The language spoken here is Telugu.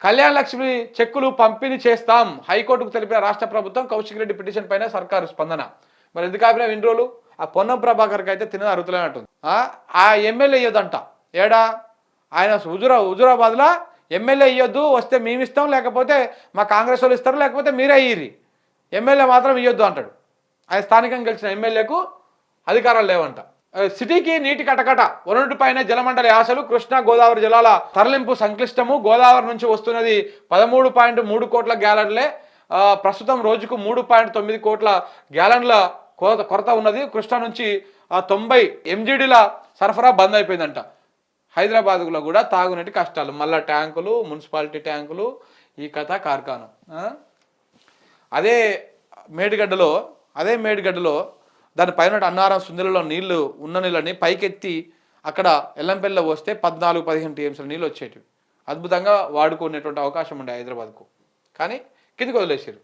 కళ్యాణ లక్ష్మి చెక్కులు పంపిణీ చేస్తాం హైకోర్టుకు తెలిపిన రాష్ట్ర ప్రభుత్వం. కౌశిక్ రెడ్డి పిటిషన్ పైన సర్కారు స్పందన. మరి ఎందుకు ఆపినా ఇన్ని రోజులు? ఆ పొన్నం ప్రభాకర్కి అయితే తినది అరుగుతలేనట్టుంది. ఆ ఎమ్మెల్యే ఇయ్యొద్దంట. ఏడా ఆయన హుజురాబాద్లో ఎమ్మెల్యే ఇయ్యొద్దు, వస్తే మేము ఇస్తాం, లేకపోతే మా కాంగ్రెస్ వాళ్ళు ఇస్తారు, లేకపోతే మీరే ఇయ్యిరి, ఎమ్మెల్యే మాత్రం ఇయ్యొద్దు అంటాడు. ఆయన స్థానికంగా గెలిచిన ఎమ్మెల్యేకు అధికారాలు లేవంట. సిటీకి నీటి కటకట, వనరుడిపైన జలమండలి ఆశలు. కృష్ణా గోదావరి జలాల తరలింపు సంక్లిష్టము. గోదావరి నుంచి వస్తున్నది 13.3 కోట్ల గ్యాలన్లే. ప్రస్తుతం రోజుకు 3.9 కోట్ల గ్యాలన్ల కొరత ఉన్నది. కృష్ణా నుంచి 90 MGDల సరఫరా బంద్ అయిపోయిందంట. హైదరాబాద్లో కూడా తాగునీటి కష్టాలు, మళ్ళా ట్యాంకులు, మున్సిపాలిటీ ట్యాంకులు, ఈ కథ కార్ఖానం. అదే మేడిగడ్డలో దానిపైన అన్నారం సుందరిలో నీళ్లు ఉన్న నీళ్ళని పైకెత్తి అక్కడ ఎల్లంపల్లిలో వస్తే 14-15 TMS నీళ్ళు వచ్చేటివి. అద్భుతంగా వాడుకునేటువంటి అవకాశం ఉండే హైదరాబాద్కు. కానీ కిందికి వదిలేసారు.